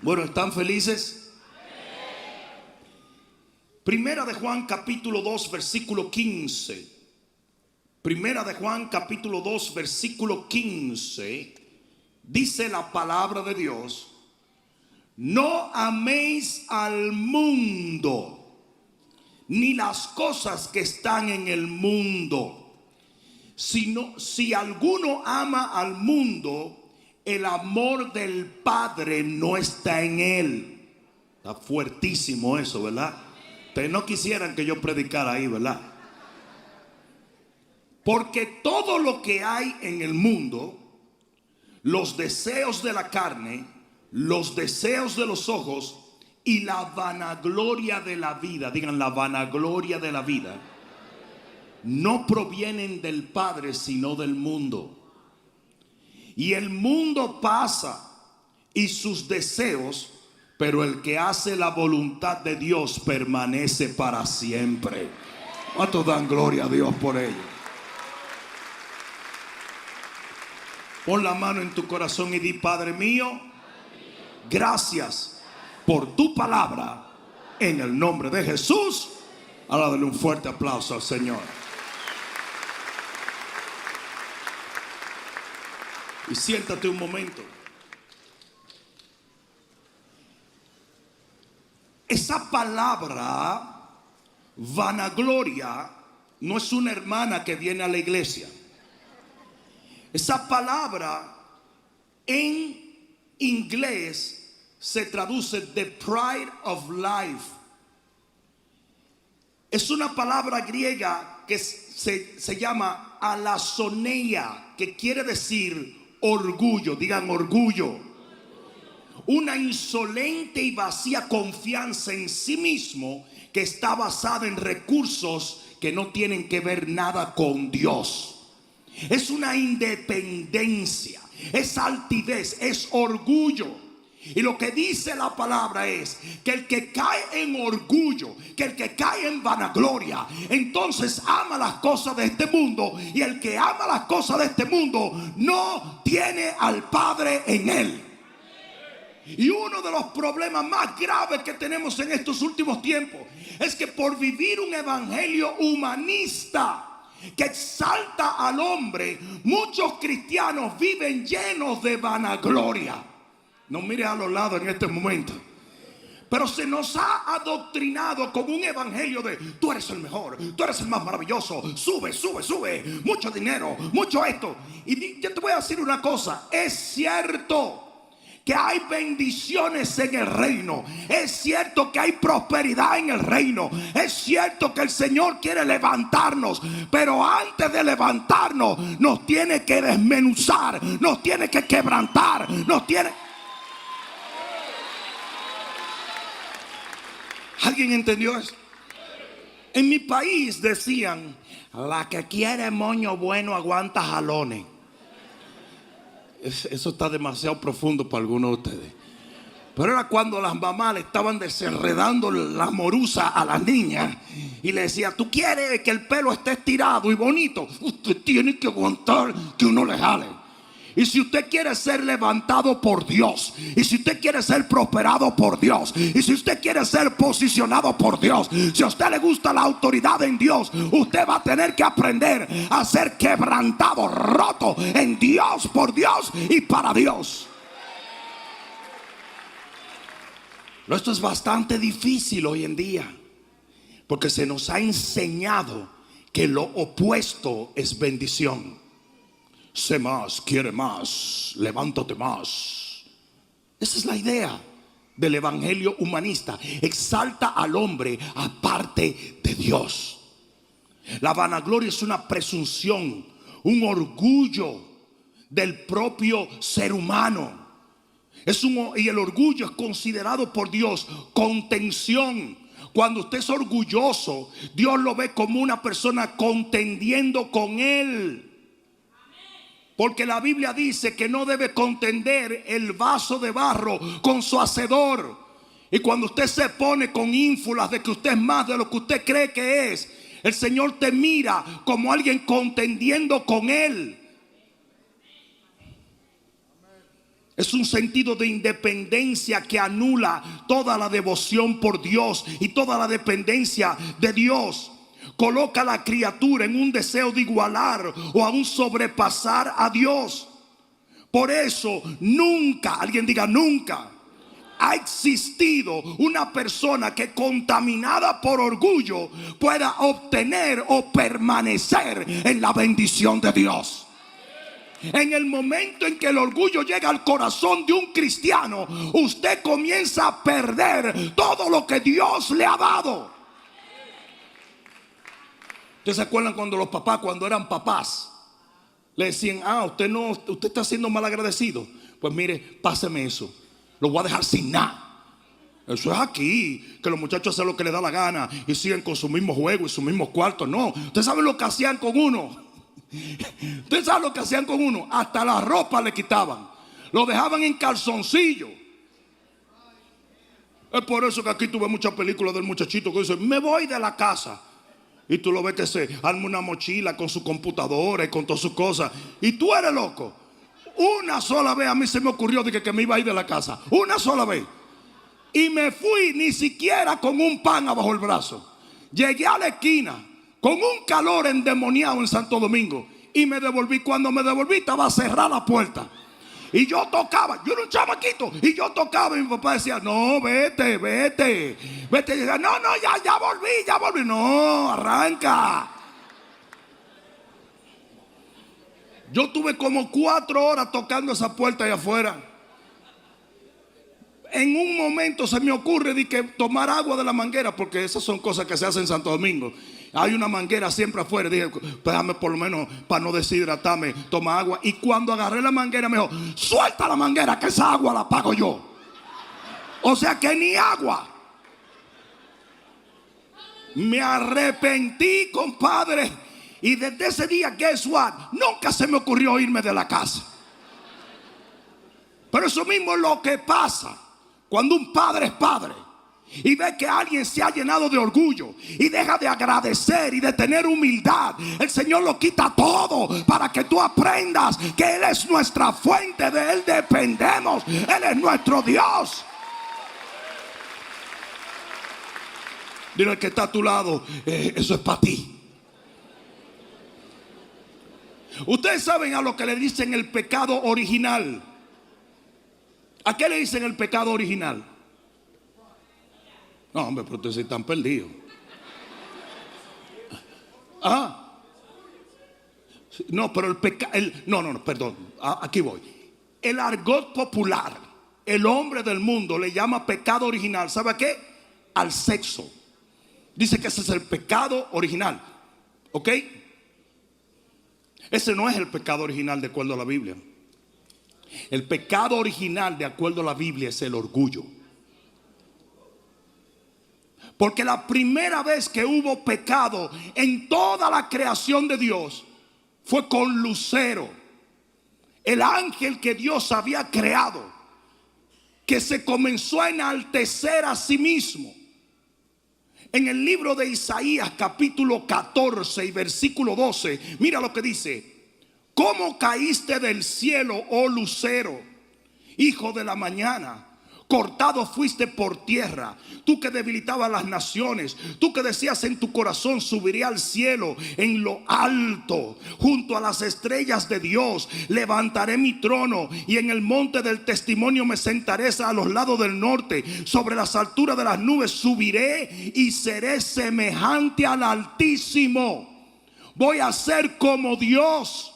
Bueno, ¿están felices? Primera de Juan capítulo 2 versículo 15. Primera de Juan capítulo 2 versículo 15. Dice la palabra de Dios: no améis al mundo, ni las cosas que están en el mundo. Sino, si alguno ama al mundo, el amor del Padre no está en él. Está fuertísimo eso, ¿verdad? Ustedes no quisieran que yo predicara ahí, ¿verdad? Porque todo lo que hay en el mundo, los deseos de la carne, los deseos de los ojos y la vanagloria de la vida, digan la vanagloria de la vida, no provienen del Padre sino del mundo. Y el mundo pasa y sus deseos, pero el que hace la voluntad de Dios permanece para siempre. ¿Cuántos dan gloria a Dios por ello? Pon la mano en tu corazón y di: Padre mío, gracias por tu palabra, en el nombre de Jesús. Ahora dale un fuerte aplauso al Señor. Y siéntate un momento. Esa palabra vanagloria no es una hermana que viene a la iglesia. Esa palabra en inglés se traduce the pride of life. Es una palabra griega que se llama alazoneia, que quiere decir orgullo. Digan orgullo. Una insolente y vacía confianza en sí mismo que está basada en recursos que no tienen que ver nada con Dios. Es una independencia, es altivez, es orgullo. Y lo que dice la palabra es que el que cae en orgullo, que el que cae en vanagloria, entonces ama las cosas de este mundo. Y el que ama las cosas de este mundo no tiene al Padre en él. Y uno de los problemas más graves que tenemos en estos últimos tiempos es que por vivir un evangelio humanista que exalta al hombre, muchos cristianos viven llenos de vanagloria. No mire a los lados en este momento. Pero se nos ha adoctrinado como un evangelio de: tú eres el mejor, tú eres el más maravilloso, sube, sube, sube, mucho dinero, mucho esto. Y yo te voy a decir una cosa: es cierto que hay bendiciones en el reino, es cierto que hay prosperidad en el reino, es cierto que el Señor quiere levantarnos, pero antes de levantarnos nos tiene que desmenuzar, nos tiene que quebrantar, nos tiene... ¿Alguien entendió eso? En mi país decían: la que quiere moño bueno aguanta jalones. Eso está demasiado profundo para algunos de ustedes. Pero era cuando las mamás le estaban desenredando la morusa a las niñas y le decía: tú quieres que el pelo esté estirado y bonito, usted tiene que aguantar que uno le jale. Y si usted quiere ser levantado por Dios, y si usted quiere ser prosperado por Dios, y si usted quiere ser posicionado por Dios, si a usted le gusta la autoridad en Dios, usted va a tener que aprender a ser quebrantado, roto en Dios, por Dios y para Dios. Esto es bastante difícil hoy en día, porque se nos ha enseñado que lo opuesto es bendición. Sé más, quiere más, levántate más. Esa es la idea del evangelio humanista. Exalta al hombre aparte de Dios. La vanagloria es una presunción, un orgullo del propio ser humano. Y el orgullo es considerado por Dios contención. Cuando usted es orgulloso, Dios lo ve como una persona contendiendo con él. Porque la Biblia dice que no debe contender el vaso de barro con su hacedor. Y cuando usted se pone con ínfulas de que usted es más de lo que usted cree que es, el Señor te mira como alguien contendiendo con él. Es un sentido de independencia que anula toda la devoción por Dios y toda la dependencia de Dios. Coloca a la criatura en un deseo de igualar o aún sobrepasar a Dios. Por eso nunca, alguien diga nunca, ha existido una persona que contaminada por orgullo pueda obtener o permanecer en la bendición de Dios. En el momento en que el orgullo llega al corazón de un cristiano, usted comienza a perder todo lo que Dios le ha dado. ¿Ustedes se acuerdan cuando los papás, cuando eran papás, le decían, usted está siendo mal agradecido? Pues mire, páseme eso, lo voy a dejar sin nada. Eso es aquí, que los muchachos hacen lo que les da la gana y siguen con su mismo juego y sus mismos cuartos. No, usted sabe lo que hacían con uno. Usted sabe lo que hacían con uno. Hasta la ropa le quitaban, lo dejaban en calzoncillo. Es por eso que aquí tuve muchas películas del muchachito que dice, me voy de la casa. Y tú lo ves que se arma una mochila con su computadora y con todas sus cosas. Y tú eres loco. Una sola vez a mí se me ocurrió que me iba a ir de la casa. Una sola vez. Y me fui ni siquiera con un pan abajo el brazo. Llegué a la esquina con un calor endemoniado en Santo Domingo y me devolví. Cuando me devolví estaba cerrada la puerta. Y yo tocaba, yo era un chamaquito, y yo tocaba y mi papá decía, no, vete. Y decía, no, ya volví. No, arranca. Yo tuve como 4 horas tocando esa puerta allá afuera. En un momento se me ocurre de que tomar agua de la manguera, porque esas son cosas que se hacen en Santo Domingo. Hay una manguera siempre afuera. Dije, pues déjame por lo menos para no deshidratarme, toma agua. Y cuando agarré la manguera me dijo, suelta la manguera que esa agua la pago yo. O sea que ni agua. Me arrepentí, compadre. Y desde ese día, guess what? Nunca se me ocurrió irme de la casa. Pero eso mismo es lo que pasa cuando un padre es padre y ve que alguien se ha llenado de orgullo y deja de agradecer y de tener humildad. El Señor lo quita todo para que tú aprendas que Él es nuestra fuente, de Él dependemos, Él es nuestro Dios. Dile al que está a tu lado, eso es para ti. Ustedes saben a lo que le dicen el pecado original. ¿A qué le dicen el pecado original? No, hombre, pero ustedes están perdidos. No, pero el pecado, no, perdón, aquí voy. El argot popular, el hombre del mundo le llama pecado original. ¿Sabe a qué? Al sexo. Dice que ese es el pecado original. ¿Ok? Ese no es el pecado original de acuerdo a la Biblia. El pecado original de acuerdo a la Biblia es el orgullo. Porque la primera vez que hubo pecado en toda la creación de Dios fue con Lucero, el ángel que Dios había creado, que se comenzó a enaltecer a sí mismo. En el libro de Isaías capítulo 14 y versículo 12, mira lo que dice: ¿cómo caíste del cielo, oh lucero, hijo de la mañana? Cortado fuiste por tierra, tú que debilitabas las naciones, tú que decías en tu corazón, subiré al cielo, en lo alto, junto a las estrellas de Dios, levantaré mi trono, y en el monte del testimonio me sentaré a los lados del norte, sobre las alturas de las nubes subiré y seré semejante al Altísimo. Voy a ser como Dios.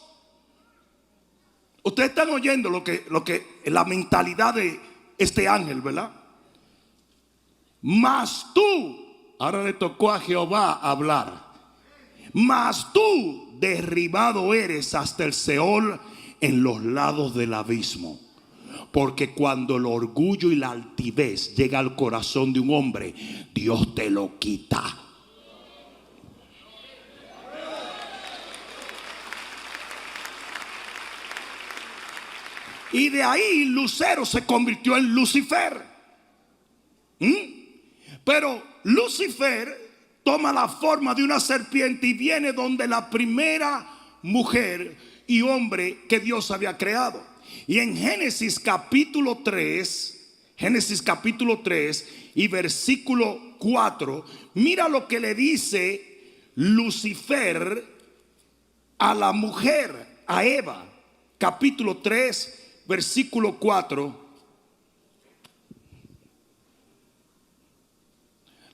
Ustedes están oyendo lo que la mentalidad de este ángel, ¿verdad? Mas tú, ahora le tocó a Jehová hablar. Mas tú derribado eres hasta el Seol, en los lados del abismo. Porque cuando el orgullo y la altivez llega al corazón de un hombre, Dios te lo quita. Y de ahí Lucero se convirtió en Lucifer. Pero Lucifer toma la forma de una serpiente y viene donde la primera mujer y hombre que Dios había creado. Y en Génesis capítulo 3 y versículo 4, mira lo que le dice Lucifer a la mujer, a Eva. Capítulo 3, versículo 4.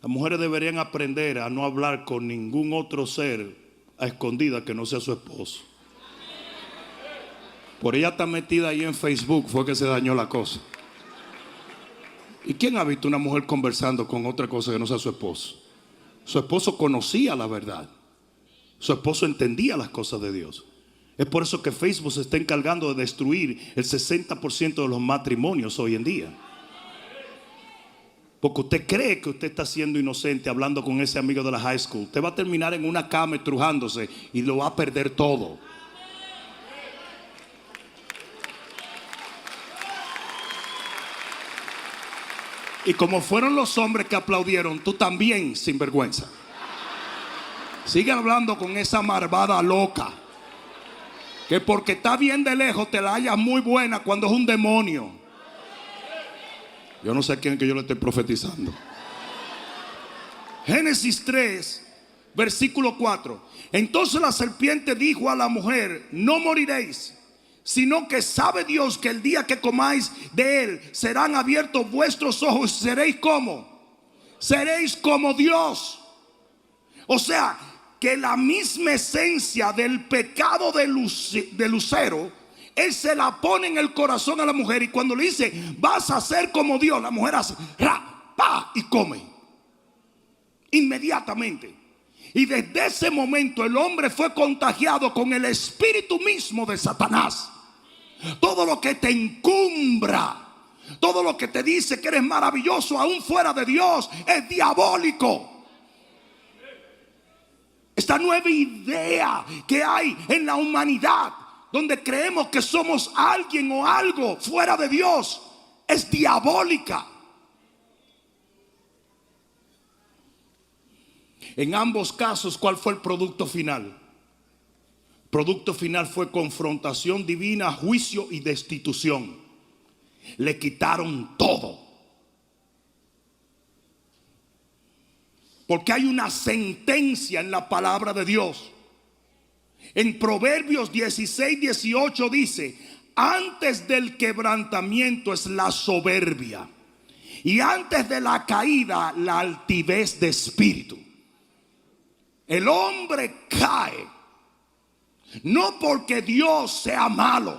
Las mujeres deberían aprender a no hablar con ningún otro ser a escondidas que no sea su esposo. Por ella está metida ahí en Facebook fue que se dañó la cosa. ¿Y quién ha visto una mujer conversando con otra cosa que no sea su esposo? Su esposo conocía la verdad. Su esposo entendía las cosas de Dios. Es por eso que Facebook se está encargando de destruir el 60% de los matrimonios hoy en día. Porque usted cree que usted está siendo inocente hablando con ese amigo de la high school. Usted va a terminar en una cama estrujándose y lo va a perder todo. Y como fueron los hombres que aplaudieron, tú también, sinvergüenza. Sigue hablando con esa marvada loca, que porque está bien de lejos te la hallas muy buena cuando es un demonio. Yo no sé a quién que yo le estoy profetizando. Génesis 3, versículo 4. Entonces la serpiente dijo a la mujer: no moriréis, sino que sabe Dios que el día que comáis de él serán abiertos vuestros ojos y seréis como, seréis como Dios. O sea, que la misma esencia del pecado de Lucero, él se la pone en el corazón a la mujer, y cuando le dice vas a ser como Dios, la mujer hace ra, pa, y come inmediatamente. Y desde ese momento el hombre fue contagiado con el espíritu mismo de Satanás. Todo lo que te encumbra, todo lo que te dice que eres maravilloso aún fuera de Dios, es diabólico. Esta nueva idea que hay en la humanidad, donde creemos que somos alguien o algo fuera de Dios, es diabólica. En ambos casos, ¿cuál fue el producto final? El producto final fue confrontación divina, juicio y destitución. Le quitaron todo. Porque hay una sentencia en la palabra de Dios. En Proverbios 16, 18 dice: antes del quebrantamiento es la soberbia, y antes de la caída la altivez de espíritu. El hombre cae no porque Dios sea malo.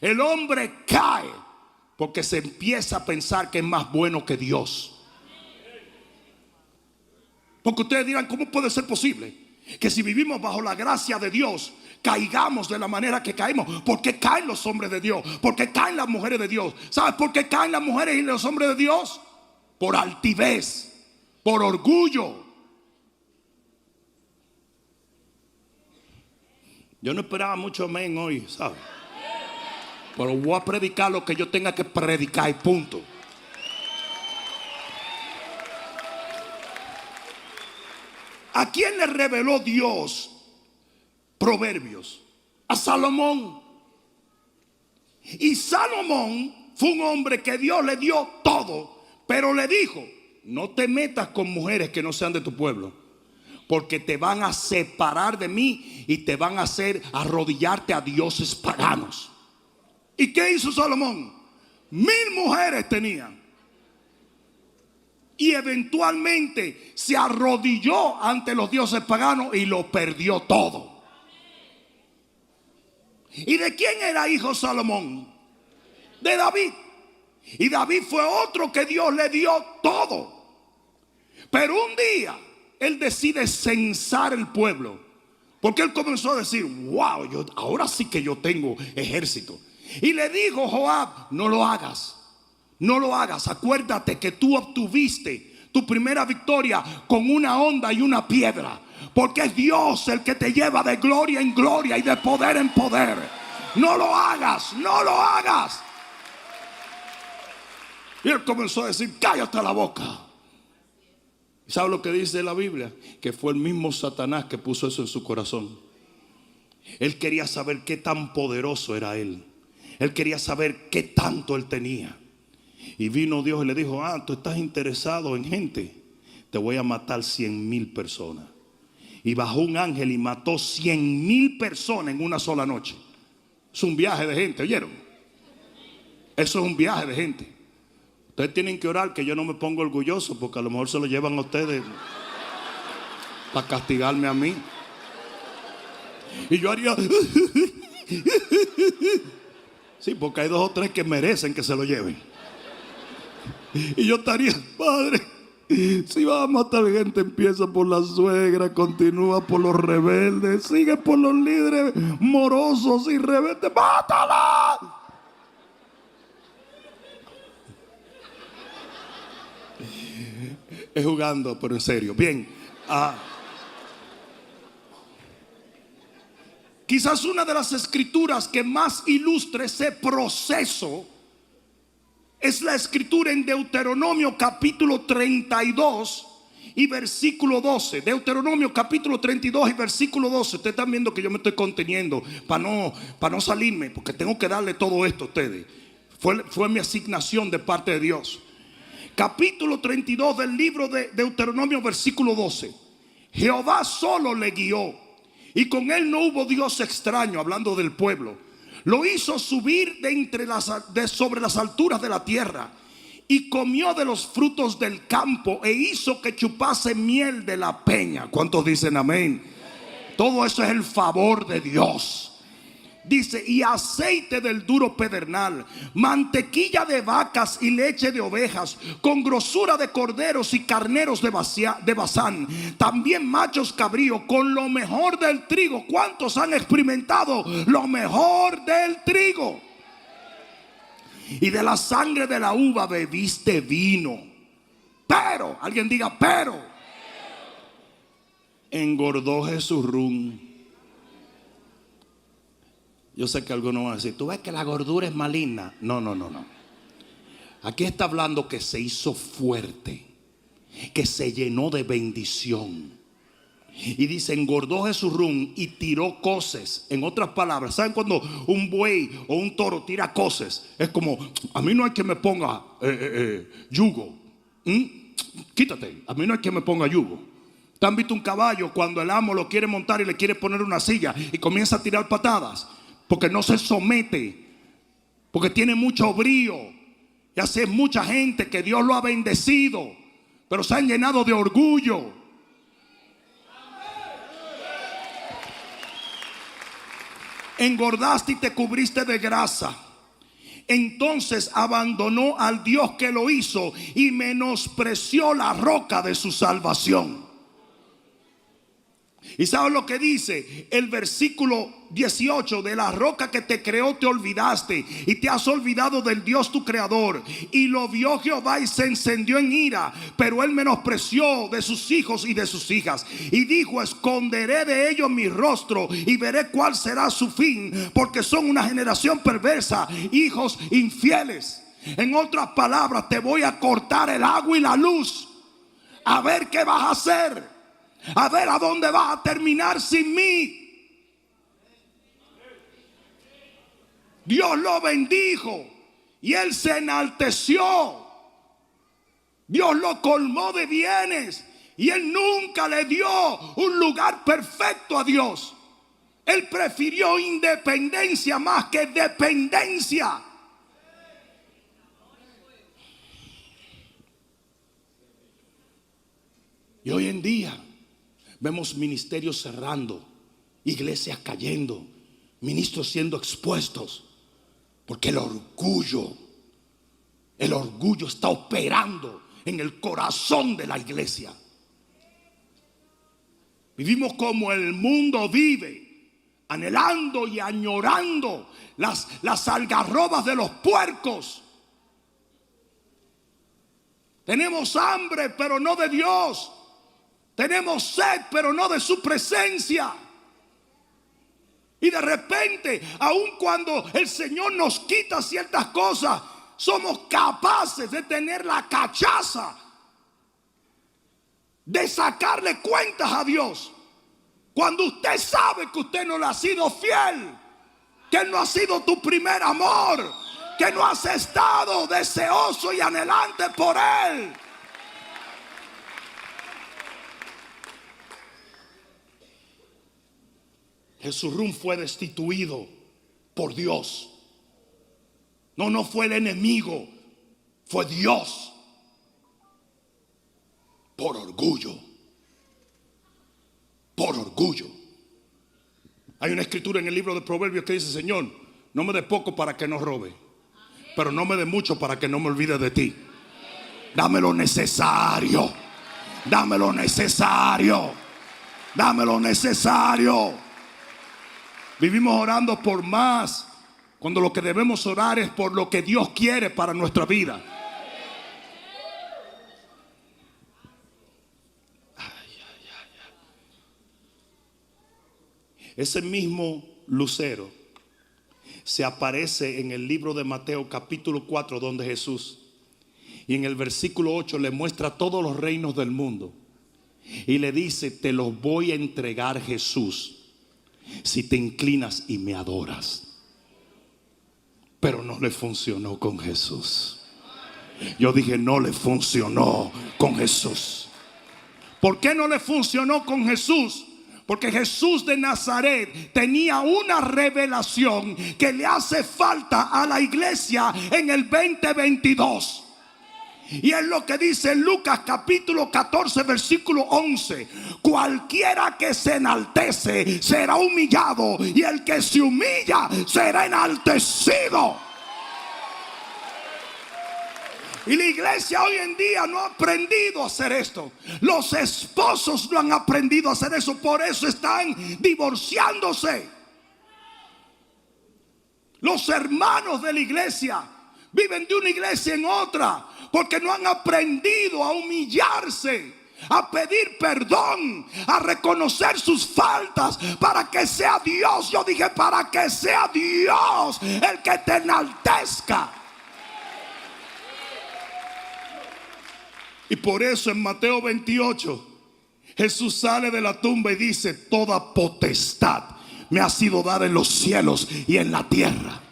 El hombre cae porque se empieza a pensar que es más bueno que Dios. Porque ustedes dirán: ¿cómo puede ser posible que si vivimos bajo la gracia de Dios caigamos de la manera que caemos? ¿Por qué caen los hombres de Dios? ¿Por qué caen las mujeres de Dios? ¿Sabes por qué caen las mujeres y los hombres de Dios? Por altivez, por orgullo. Yo no esperaba mucho amén hoy, ¿sabes? Pero voy a predicar lo que yo tenga que predicar y punto. ¿A quién le reveló Dios Proverbios? A Salomón. Y Salomón fue un hombre que Dios le dio todo, pero le dijo: no te metas con mujeres que no sean de tu pueblo, porque te van a separar de mí y te van a hacer arrodillarte a dioses paganos. ¿Y qué hizo Salomón? 1000 mujeres tenía. Y eventualmente se arrodilló ante los dioses paganos y lo perdió todo. ¿Y de quién era hijo Salomón? De David. Y David fue otro que Dios le dio todo. Pero un día él decide censar el pueblo, porque él comenzó a decir: wow, ahora sí que yo tengo ejército. Y le dijo Joab: no lo hagas, no lo hagas. Acuérdate que tú obtuviste tu primera victoria con una honda y una piedra, porque es Dios el que te lleva de gloria en gloria y de poder en poder. No lo hagas, no lo hagas. Y él comenzó a decir: cállate la boca. ¿Sabe lo que dice la Biblia? Que fue el mismo Satanás que puso eso en su corazón. Él quería saber qué tan poderoso era él. Él quería saber qué tanto él tenía. Y vino Dios y le dijo: tú estás interesado en gente, te voy a matar 100,000 personas. Y bajó un ángel y mató 100,000 personas en una sola noche. Es un viaje de gente, ¿oyeron? Eso es un viaje de gente. Ustedes tienen que orar que yo no me ponga orgulloso, porque a lo mejor se lo llevan a ustedes para castigarme a mí. Y yo haría sí, porque hay 2 o 3 que merecen que se lo lleven. Y yo estaría: Padre, si vas a matar gente, empieza por la suegra, continúa por los rebeldes, sigue por los líderes morosos y rebeldes, ¡mátala! Es jugando, pero en serio. Bien. Quizás una de las escrituras que más ilustra ese proceso es la escritura en Deuteronomio capítulo 32 y versículo 12. Deuteronomio capítulo 32 y versículo 12. Ustedes están viendo que yo me estoy conteniendo para no salirme, porque tengo que darle todo esto a ustedes. Fue mi asignación de parte de Dios. Capítulo 32 del libro de Deuteronomio, versículo 12. Jehová solo le guió, y con él no hubo Dios extraño. Hablando del pueblo. Lo hizo subir sobre las alturas de la tierra, y comió de los frutos del campo, e hizo que chupase miel de la peña. ¿Cuántos dicen amén? Todo eso es el favor de Dios. Dice: y aceite del duro pedernal, mantequilla de vacas y leche de ovejas, con grosura de corderos y carneros de Basán, también machos cabríos, con lo mejor del trigo. ¿Cuántos han experimentado lo mejor del trigo? Y de la sangre de la uva bebiste vino. Pero, alguien diga pero, engordó Jesurún. Yo sé que algunos van a decir: tú ves que la gordura es maligna. No. Aquí está hablando que se hizo fuerte, que se llenó de bendición. Y dice: engordó Jesurún y tiró coces. En otras palabras, ¿saben cuando un buey o un toro tira coces? Es como: a mí no hay que me ponga yugo. Quítate, a mí no hay que me ponga yugo. ¿Te han visto un caballo cuando el amo lo quiere montar y le quiere poner una silla y comienza a tirar patadas? Porque no se somete, porque tiene mucho brío. Y así es mucha gente que Dios lo ha bendecido, pero se han llenado de orgullo. Engordaste y te cubriste de grasa. Entonces abandonó al Dios que lo hizo y menospreció la roca de su salvación. ¿Y sabes lo que dice el versículo 18? De la roca que te creó te olvidaste, y te has olvidado del Dios tu creador. Y lo vio Jehová y se encendió en ira, pero él menospreció de sus hijos y de sus hijas. Y dijo: esconderé de ellos mi rostro y veré cuál será su fin, porque son una generación perversa, hijos infieles. En otras palabras, te voy a cortar el agua y la luz, a ver qué vas a hacer. A ver a dónde vas a terminar sin mí. Dios lo bendijo y él se enalteció. Dios lo colmó de bienes y él nunca le dio un lugar perfecto a Dios. Él prefirió independencia más que dependencia. Y hoy en día vemos ministerios cerrando, iglesias cayendo, ministros siendo expuestos, porque el orgullo está operando en el corazón de la iglesia. Vivimos como el mundo vive, anhelando y añorando las algarrobas de los puercos. Tenemos hambre, pero no de Dios. Tenemos sed, pero no de su presencia. Y de repente, aun cuando el Señor nos quita ciertas cosas, somos capaces de tener la cachaza de sacarle cuentas a Dios, cuando usted sabe que usted no le ha sido fiel. que no ha sido tu primer amor, que no has estado deseoso y anhelante por Él. Jesurún fue destituido por Dios. No fue el enemigo, fue Dios. Por orgullo. Por orgullo. Hay una escritura en el libro de Proverbios que dice: Señor, no me dé poco para que no robe, pero no me dé mucho para que no me olvide de ti. Dame lo necesario. Dame lo necesario. Dame lo necesario. Vivimos orando por más, cuando lo que debemos orar es por lo que Dios quiere para nuestra vida. Ese mismo lucero se aparece en el libro de Mateo capítulo 4, donde Jesús, y en el versículo 8 le muestra todos los reinos del mundo y le dice: te los voy a entregar, Jesús, si te inclinas y me adoras. Pero no le funcionó con Jesús. Yo dije: no le funcionó con Jesús. ¿Por qué no le funcionó con Jesús? Porque Jesús de Nazaret tenía una revelación que le hace falta a la iglesia en el 2022. Y es lo que dice Lucas capítulo 14 versículo 11: cualquiera que se enaltece será humillado, y el que se humilla será enaltecido. Y la iglesia hoy en día no ha aprendido a hacer esto. Los esposos no han aprendido a hacer eso. Por eso están divorciándose. Los hermanos de la iglesia viven de una iglesia en otra, porque no han aprendido a humillarse, a pedir perdón, a reconocer sus faltas, para que sea Dios. Yo dije: para que sea Dios el que te enaltezca. Y por eso en Mateo 28 Jesús sale de la tumba y dice: toda potestad me ha sido dada en los cielos y en la tierra.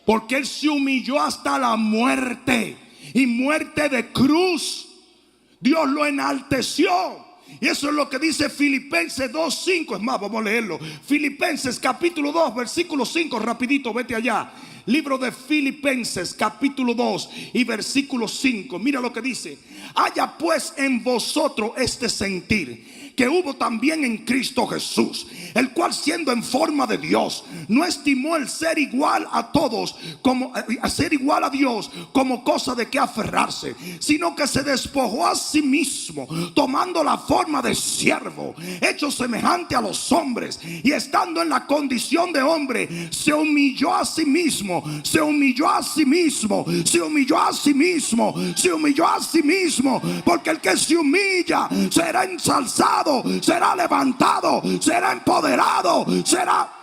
Porque Él se humilló hasta la muerte, y muerte de cruz. Dios lo enalteció. Y eso es lo que dice Filipenses 2:5. Es más, vamos a leerlo. Filipenses capítulo 2 versículo 5. Rapidito, vete allá. Libro de Filipenses capítulo 2 y versículo 5. Mira lo que dice: haya pues en vosotros este sentir que hubo también en Cristo Jesús, el cual, siendo en forma de Dios, no estimó el ser igual a todos, como a ser igual a Dios como cosa de que aferrarse, sino que se despojó a sí mismo, tomando la forma de siervo, hecho semejante a los hombres, y estando en la condición de hombre, se humilló a sí mismo, se humilló a sí mismo, se humilló a sí mismo, se humilló a sí mismo. Porque el que se humilla será ensalzado, será levantado, será empoderado, será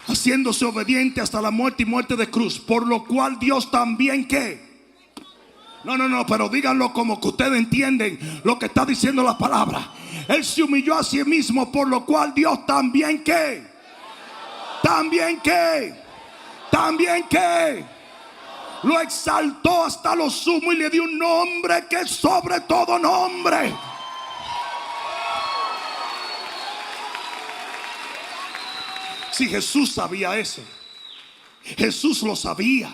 haciéndose obediente hasta la muerte y muerte de cruz. Por lo cual Dios también, ¿qué? No, pero díganlo como que ustedes entienden lo que está diciendo la palabra. Él se humilló a sí mismo, por lo cual Dios también, ¿qué? También, ¿qué? También, ¿qué? Lo exaltó hasta lo sumo y le dio un nombre que es sobre todo nombre. Si Jesús sabía eso, Jesús lo sabía.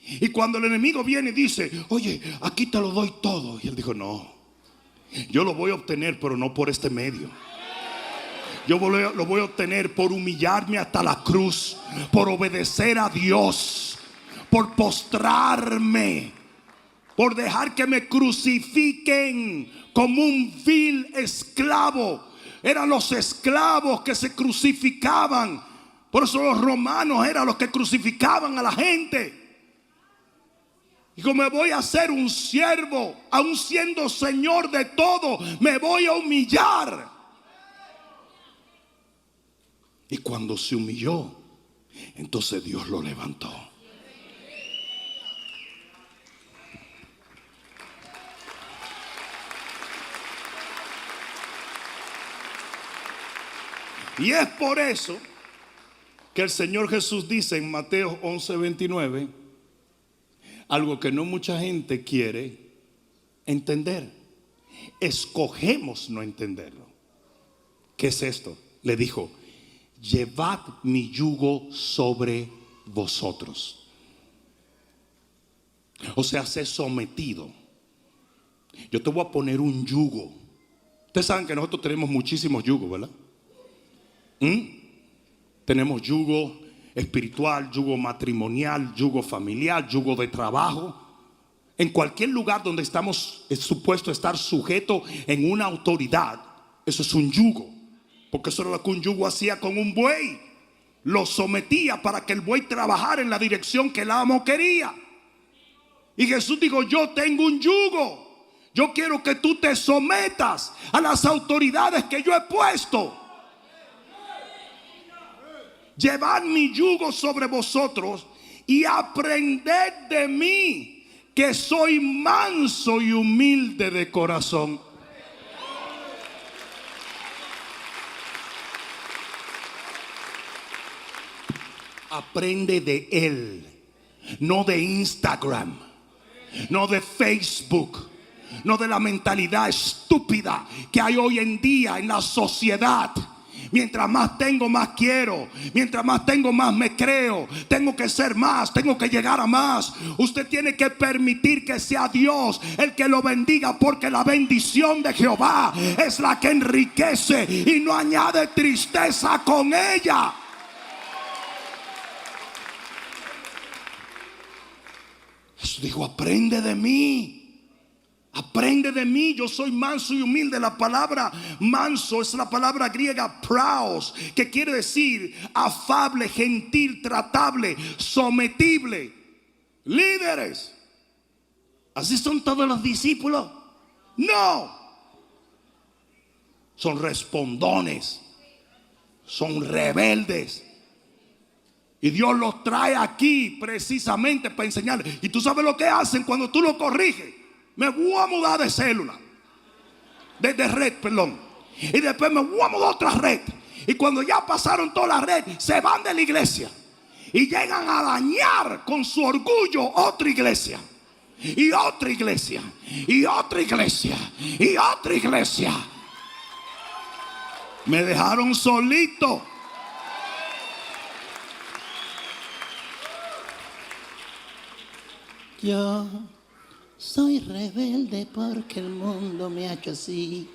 Y cuando el enemigo viene y dice: oye, aquí te lo doy todo, y él dijo: no, yo lo voy a obtener, pero no por este medio. Yo lo voy a obtener por humillarme hasta la cruz, por obedecer a Dios, por postrarme, por dejar que me crucifiquen como un vil esclavo. Eran los esclavos que se crucificaban. Por eso los romanos eran los que crucificaban a la gente. Y como me voy a hacer un siervo, aun siendo Señor de todo, me voy a humillar. Y cuando se humilló, entonces Dios lo levantó. Y es por eso que el Señor Jesús dice en Mateo 11:29 algo que no mucha gente quiere entender. Escogemos no entenderlo. ¿Qué es esto? Le dijo: llevad mi yugo sobre vosotros. O sea, ser sometido. Yo te voy a poner un yugo. Ustedes saben que nosotros tenemos muchísimos yugos, ¿verdad? Tenemos yugo espiritual, yugo matrimonial, yugo familiar, yugo de trabajo. En cualquier lugar donde estamos supuestos a estar sujetos en una autoridad, eso es un yugo. Porque eso era lo que un yugo hacía con un buey. Lo sometía para que el buey trabajara en la dirección que el amo quería. Y Jesús dijo: yo tengo un yugo. Yo quiero que tú te sometas a las autoridades que yo he puesto. Llevad mi yugo sobre vosotros y aprended de mí, que soy manso y humilde de corazón. Aprende de Él, no de Instagram, no de Facebook, no de la mentalidad estúpida que hay hoy en día en la sociedad. Mientras más tengo, más quiero. Mientras más tengo, más me creo. Tengo que ser más, tengo que llegar a más. Usted tiene que permitir que sea Dios el que lo bendiga, porque la bendición de Jehová es la que enriquece y no añade tristeza con ella. Jesús dijo: aprende de mí. Aprende de mí, yo soy manso y humilde. La palabra manso es la palabra griega praos, que quiere decir afable, gentil, tratable, sometible. Líderes, ¿así son todos los discípulos? No. Son respondones, son rebeldes. Y Dios los trae aquí precisamente para enseñarles. Y tú sabes lo que hacen cuando tú los corriges. Me voy a mudar de célula, de red, perdón. Y después me voy a mudar a otra red. Y cuando ya pasaron toda la red, se van de la iglesia y llegan a dañar con su orgullo otra iglesia, y otra iglesia, y otra iglesia, y otra iglesia. Me dejaron solito. Yo soy rebelde porque el mundo me ha hecho así.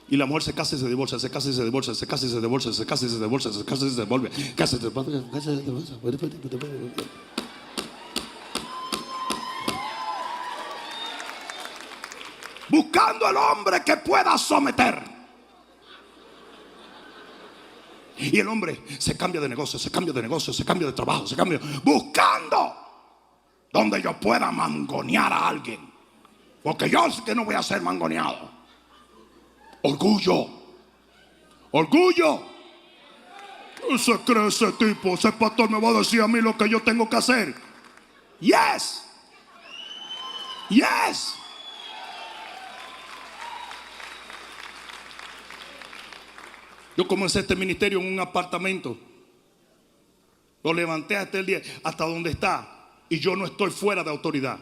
Y la mujer se casa y se divorcia, se casa y se divorcia, se casa y se divorcia, se casa y se divorcia, se casa y se devuelve, casa y se divorcia. Buscando al hombre que pueda someter. Y el hombre se cambia de negocio, se cambia de negocio, se cambia de trabajo, se cambia, buscando donde yo pueda mangonear a alguien, porque yo sé que no voy a ser mangoneado. Orgullo, orgullo. ¿Qué se cree ese tipo? Ese pastor me va a decir a mí lo que yo tengo que hacer. Yes, yes. Yo comencé este ministerio en un apartamento. Lo levanté hasta el día, hasta donde está. Y yo no estoy fuera de autoridad.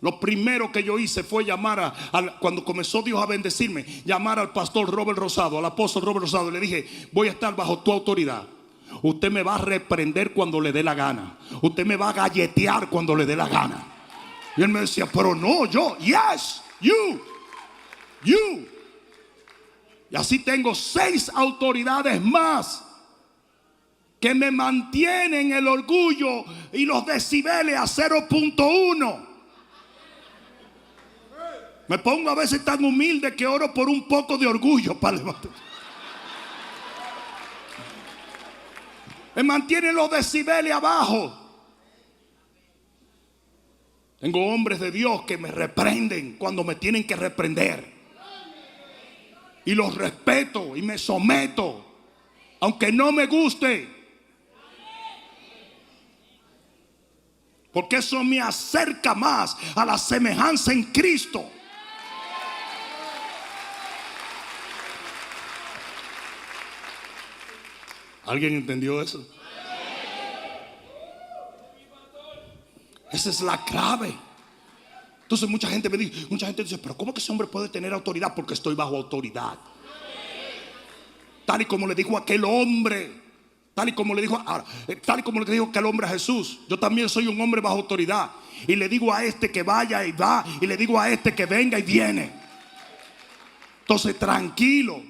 Lo primero que yo hice fue llamar cuando comenzó Dios a bendecirme, llamar al pastor Robert Rosado, al apóstol Robert Rosado. Le dije: voy a estar bajo tu autoridad. Usted me va a reprender cuando le dé la gana. Usted me va a galletear cuando le dé la gana. Y él me decía: pero no, yo. Yes, you. Y así tengo 6 autoridades más que me mantienen el orgullo y los decibeles a 0.1. Me pongo a veces tan humilde que oro por un poco de orgullo para levantar. Me mantienen los decibeles abajo. Tengo hombres de Dios que me reprenden cuando me tienen que reprender. Y los respeto y me someto, aunque no me guste. Porque eso me acerca más a la semejanza en Cristo. ¿Alguien entendió eso? Esa es la clave. Entonces mucha gente dice, pero ¿cómo que ese hombre puede tener autoridad? Porque estoy bajo autoridad. Tal y como le dijo aquel hombre, tal y como le dijo aquel hombre a Jesús. Yo también soy un hombre bajo autoridad. Y le digo a este que vaya y va, y le digo a este que venga y viene. Entonces tranquilo,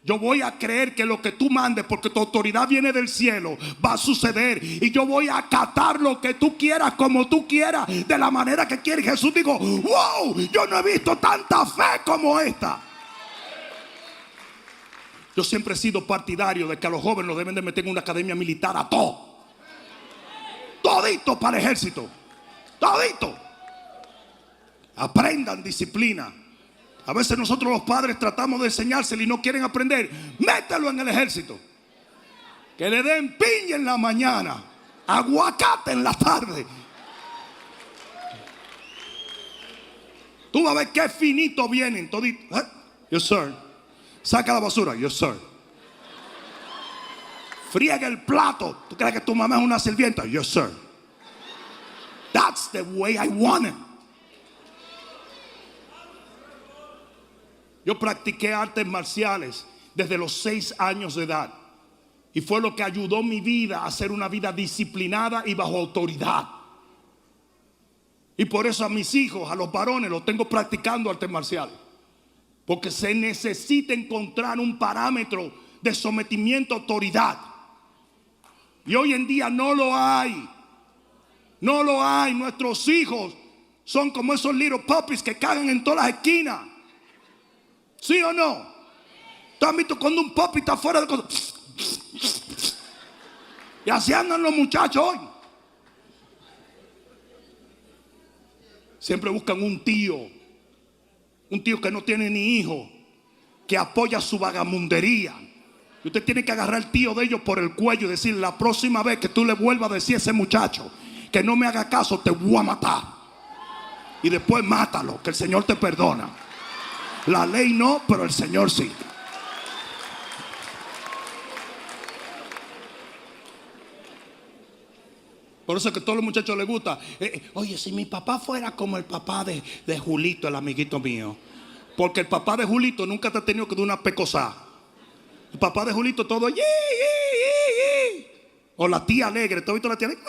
yo voy a creer que lo que tú mandes, porque tu autoridad viene del cielo, va a suceder. Y yo voy a acatar lo que tú quieras, como tú quieras, de la manera que quieras. Jesús dijo, wow, yo no he visto tanta fe como esta. Yo siempre he sido partidario de que a los jóvenes los deben de meter en una academia militar a todos. Todito para el ejército. Todito. Aprendan disciplina. A veces nosotros los padres tratamos de enseñárselo y no quieren aprender. Mételo en el ejército. Que le den piña en la mañana, aguacate en la tarde. Tú vas a ver qué finito vienen todito. Yes, sir. Saca la basura. Yes, sir. Friega el plato. ¿Tú crees que tu mamá es una sirvienta? Yes, sir. That's the way I want it. Yo practiqué artes marciales desde los 6 años de edad. Y fue lo que ayudó mi vida a ser una vida disciplinada y bajo autoridad. Y por eso a mis hijos, a los varones, los tengo practicando artes marciales. Porque se necesita encontrar un parámetro de sometimiento a autoridad. Y hoy en día no lo hay. No lo hay. Nuestros hijos son como esos little puppies que cagan en todas las esquinas. ¿Sí o no? ¿Tú has visto cuando un puppy está fuera de cosas? Y así andan los muchachos hoy. Siempre buscan un tío que no tiene ni hijo, que apoya su vagamundería. Y usted tiene que agarrar al tío de ellos por el cuello y decirle, la próxima vez que tú le vuelvas a decir a ese muchacho que no me haga caso, te voy a matar. Y después mátalo, que el Señor te perdona. La ley no, pero el Señor sí. Por eso es que a todos los muchachos les gusta. Oye, si mi papá fuera como el papá de Julito, el amiguito mío. Porque el papá de Julito nunca te ha tenido que dar una pecosá. El papá de Julito todo. O la tía alegre. ¿Tú has visto la tía alegre?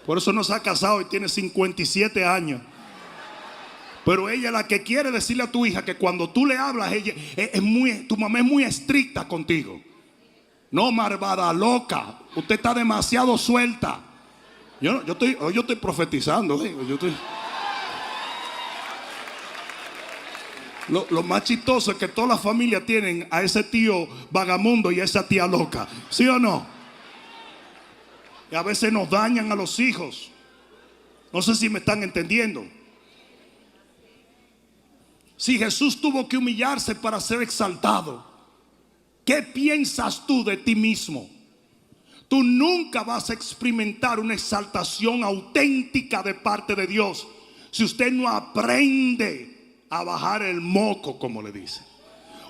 Por eso no se ha casado y tiene 57 años. Pero ella es la que quiere decirle a tu hija que cuando tú le hablas, tu mamá es muy estricta contigo. No, malvada loca, usted está demasiado suelta. Yo estoy profetizando. Lo más chistoso es que todas las familias tienen a ese tío vagamundo y a esa tía loca. ¿Sí o no? Y a veces nos dañan a los hijos. No sé si me están entendiendo. Si Jesús tuvo que humillarse para ser exaltado, ¿qué piensas tú de ti mismo? Tú nunca vas a experimentar una exaltación auténtica de parte de Dios si usted no aprende a bajar el moco, como le dice.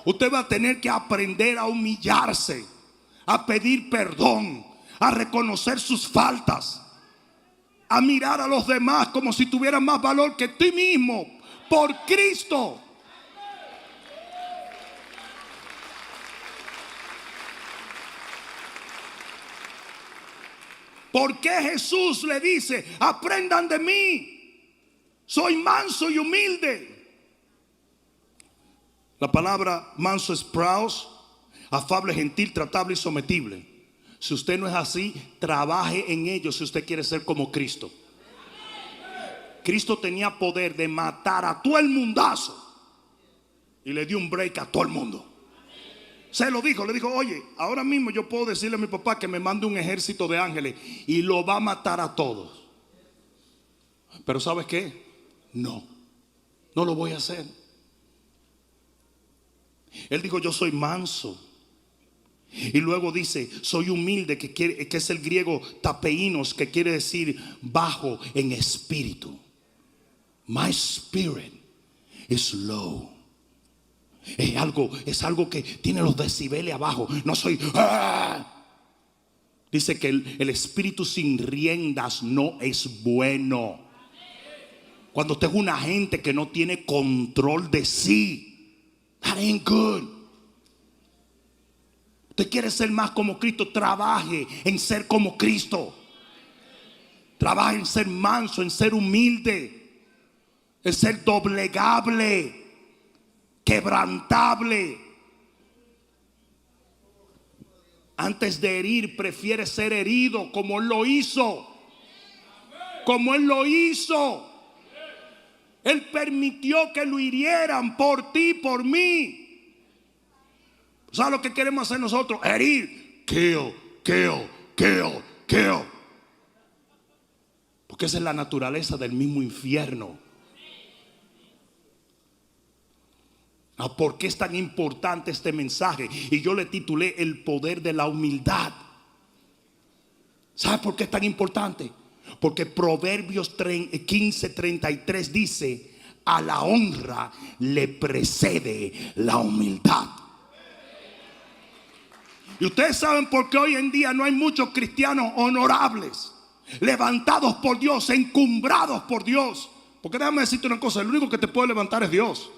Usted va a tener que aprender a humillarse, a pedir perdón, a reconocer sus faltas, a mirar a los demás como si tuvieran más valor que tú mismo por Cristo. ¿Por qué Jesús le dice, aprendan de mí? Soy manso y humilde. La palabra manso es praos, afable, gentil, tratable y sometible. Si usted no es así, trabaje en ello si usted quiere ser como Cristo. Cristo tenía poder de matar a todo el mundazo y le dio un break a todo el mundo. Se lo dijo, le dijo, oye, ahora mismo yo puedo decirle a mi papá que me mande un ejército de ángeles y lo va a matar a todos. Pero ¿sabes qué? No lo voy a hacer. Él dijo, yo soy manso. Y luego dice, soy humilde, que es el griego tapeinos, que quiere decir bajo en espíritu. My spirit is low. Es algo que tiene los decibeles abajo. No soy... ¡ah! Dice que el espíritu sin riendas no es bueno. Cuando usted es una gente que no tiene control de sí, that ain't good. Usted quiere ser más como Cristo, trabaje en ser como Cristo. Trabaje en ser manso, en ser humilde, en ser doblegable, quebrantable. Antes de herir, prefiere ser herido como Él lo hizo. Como Él lo hizo. Él permitió que lo hirieran por ti, por mí. ¿Sabes lo que queremos hacer nosotros? Herir. Kill, kill, kill, kill. Porque esa es la naturaleza del mismo infierno. ¿Por qué es tan importante este mensaje? Y yo le titulé El poder de la humildad. ¿Sabe por qué es tan importante? Porque Proverbios 15:33 dice: a la honra le precede la humildad. Y ustedes saben por qué hoy en día no hay muchos cristianos honorables, levantados por Dios, encumbrados por Dios. Porque déjame decirte una cosa: el único que te puede levantar es Dios.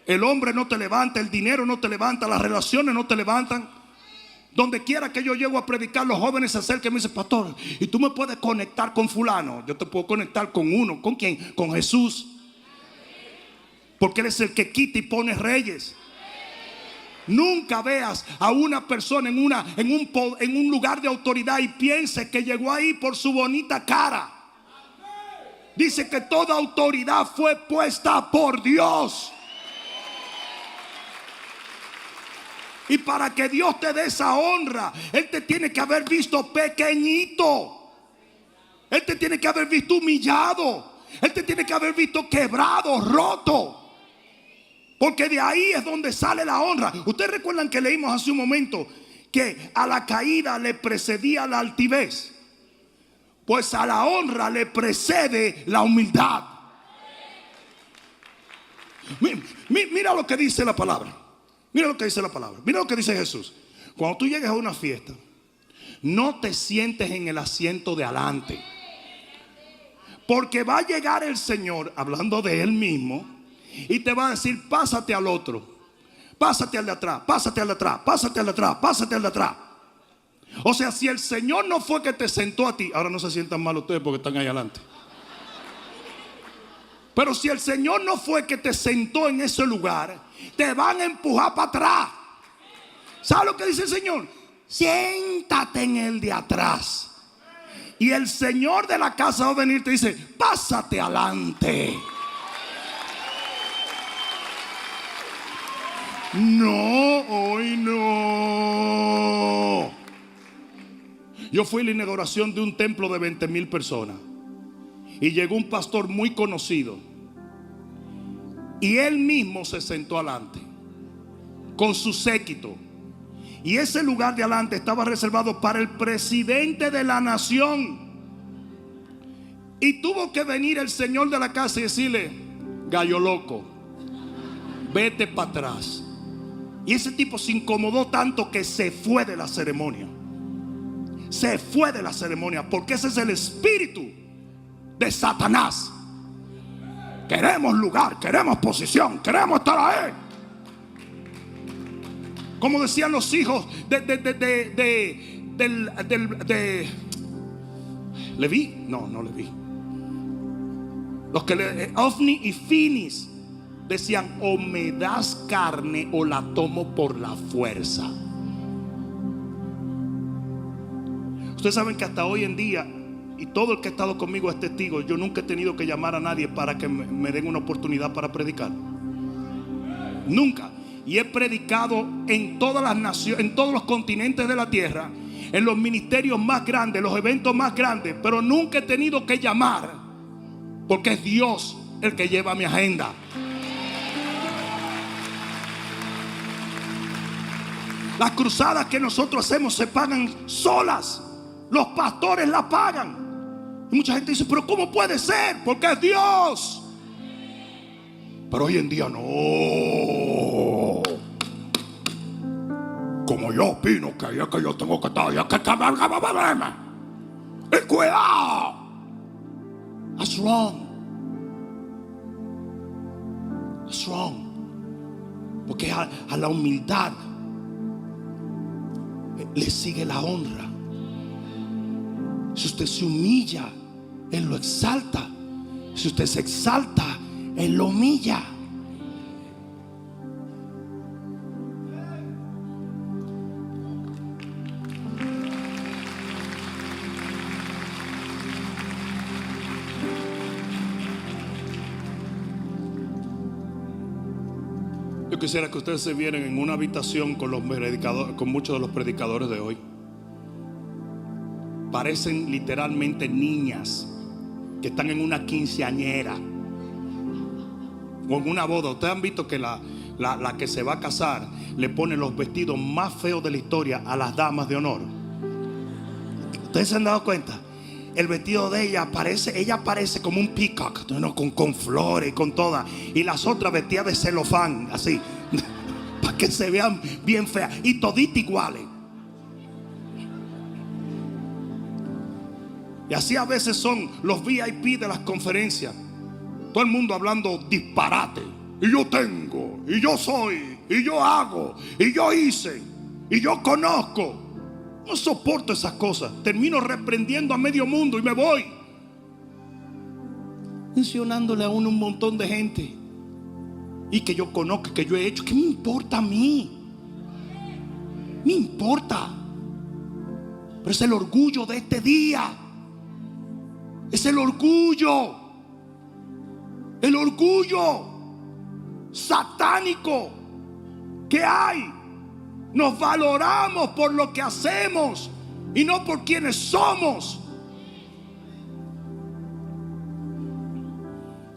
El hombre no te levanta, el dinero no te levanta, las relaciones no te levantan. Donde quiera que yo llego a predicar, los jóvenes se acercan y me dicen: pastor, ¿y tú me puedes conectar con fulano? Yo te puedo conectar con uno. ¿Con quién? Con Jesús. Porque Él es el que quita y pone reyes. Nunca veas a una persona en un lugar de autoridad y piense que llegó ahí por su bonita cara. Dice que toda autoridad fue puesta por Dios. Y para que Dios te dé esa honra, Él te tiene que haber visto pequeñito. Él te tiene que haber visto humillado. Él te tiene que haber visto quebrado, roto. Porque de ahí es donde sale la honra. Ustedes recuerdan que leímos hace un momento que a la caída le precedía la altivez. Pues a la honra le precede la humildad. Mira lo que dice la palabra. Mira lo que dice la palabra. Mira lo que dice Jesús. Cuando tú llegues a una fiesta, no te sientes en el asiento de adelante. Porque va a llegar el Señor, hablando de Él mismo, y te va a decir: pásate al otro, pásate al de atrás, pásate al de atrás, pásate al de atrás, pásate al de atrás. O sea, si el Señor no fue que te sentó a ti, ahora no se sientan mal ustedes porque están ahí adelante. Pero si el Señor no fue que te sentó en ese lugar, te van a empujar para atrás. ¿Sabes lo que dice el Señor? Siéntate en el de atrás. Y el Señor de la casa va a venir y te dice: pásate adelante. No, hoy no. Yo fui a la inauguración de un templo de 20,000 personas. Y llegó un pastor muy conocido. Y él mismo se sentó adelante con su séquito. Y ese lugar de adelante estaba reservado para el presidente de la nación. Y tuvo que venir el señor de la casa y decirle: gallo loco, vete para atrás. Y ese tipo se incomodó tanto que se fue de la ceremonia. Se fue de la ceremonia, porque ese es el espíritu de Satanás. Queremos lugar, queremos posición, queremos estar ahí. Como decían los hijos de Leví. No Leví. Los que Ofni y Finis decían: o me das carne o la tomo por la fuerza. Ustedes saben que hasta hoy en día, y todo el que ha estado conmigo es testigo, yo nunca he tenido que llamar a nadie para que me den una oportunidad para predicar. Nunca. Y he predicado en todas las naciones, en todos los continentes de la tierra, en los ministerios más grandes, los eventos más grandes, pero nunca he tenido que llamar, porque es Dios el que lleva mi agenda. Las cruzadas que nosotros hacemos se pagan solas. Los pastores la pagan. Y mucha gente dice: pero ¿cómo puede ser? Porque es Dios. Pero hoy en día no. como yo opino que es que yo tengo que estar. Y cuidado. That's wrong. That's wrong. Porque a la humildad le sigue la honra. Si usted se humilla, Él lo exalta. Si usted se exalta, Él lo humilla. Yo quisiera que ustedes se vieran en una habitación con muchos de los predicadores de hoy. Parecen literalmente niñas que están en una quinceañera o en una boda. Ustedes han visto que la que se va a casar le pone los vestidos más feos de la historia a las damas de honor. ¿Ustedes se han dado cuenta? El vestido de ella parece como un peacock, ¿no? con flores y con todas. Y las otras vestidas de celofán, así, para que se vean bien feas. Y toditas iguales. Y así a veces son los VIP de las conferencias. Todo el mundo hablando disparate. Y yo tengo, y yo soy, y yo hago, y yo hice, y yo conozco. No soporto esas cosas. Termino reprendiendo a medio mundo y me voy. Mencionándole a uno un montón de gente. Y que yo conozco, que yo he hecho. ¿Qué me importa a mí? Me importa. Pero es el orgullo de este día. Es el orgullo. El orgullo satánico que hay. Nos valoramos por lo que hacemos y no por quienes somos.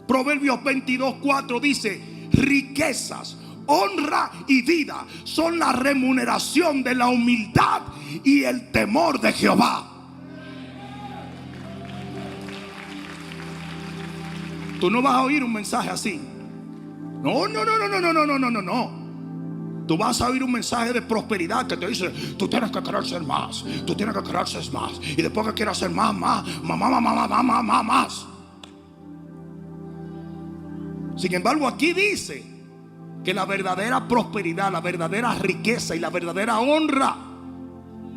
Proverbios 22:4 dice: riquezas, honra y vida son la remuneración de la humildad y el temor de Jehová. Tú no vas a oír un mensaje así. No. Tú vas a oír un mensaje de prosperidad que te dice: tú tienes que querer ser más, tú tienes que querer ser más, y después que quieras ser más. Sin embargo, aquí dice que la verdadera prosperidad, la verdadera riqueza y la verdadera honra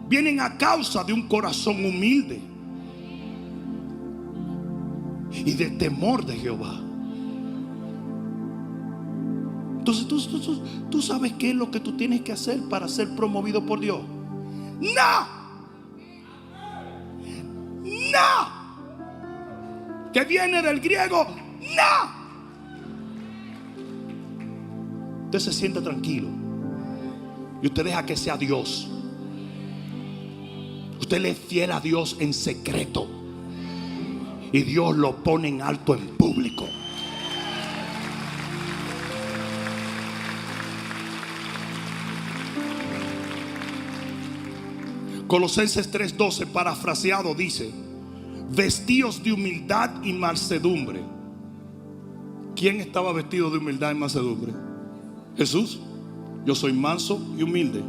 vienen a causa de un corazón humilde y de temor de Jehová. Entonces tú sabes qué es lo que tú tienes que hacer para ser promovido por Dios. No. Que viene del griego no. Usted se siente tranquilo y usted deja que sea Dios. Usted le es fiel a Dios en secreto y Dios lo pone en alto en público. Colosenses 3:12 parafraseado dice: vestíos de humildad y mansedumbre. ¿Quién estaba vestido de humildad y mansedumbre? Jesús. Yo soy manso y humilde.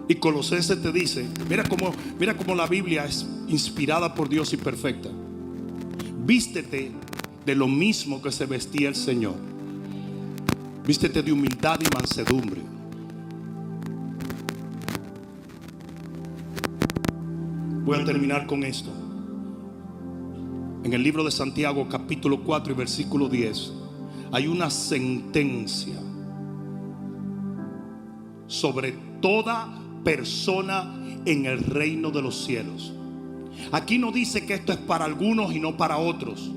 Y Colosenses te dice, mira cómo la Biblia es inspirada por Dios y perfecta: vístete de lo mismo que se vestía el Señor. Vístete de humildad y mansedumbre. Voy a terminar con esto. En el libro de Santiago, capítulo 4 y versículo 10, hay una sentencia sobre toda persona en el reino de los cielos. Aquí no dice que esto es para algunos y no para otros.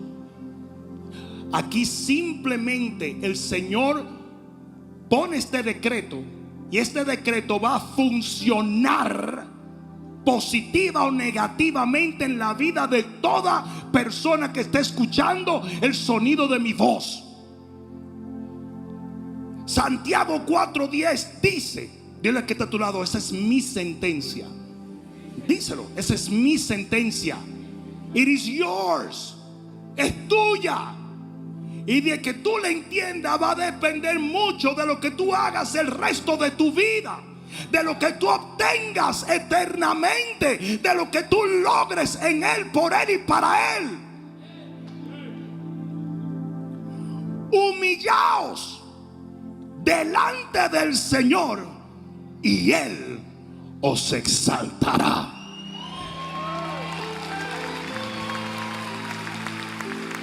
Aquí simplemente el Señor pone este decreto, y este decreto va a funcionar positiva o negativamente en la vida de toda persona que esté escuchando el sonido de mi voz. Santiago 4:10 dice, dile que está a tu lado: esa es mi sentencia. Díselo: esa es mi sentencia. It is yours. Es tuya. Y de que tú la entiendas va a depender mucho de lo que tú hagas el resto de tu vida. de lo que tú obtengas eternamente, de lo que tú logres en Él, por Él y para Él. Humillaos delante del Señor y Él os exaltará.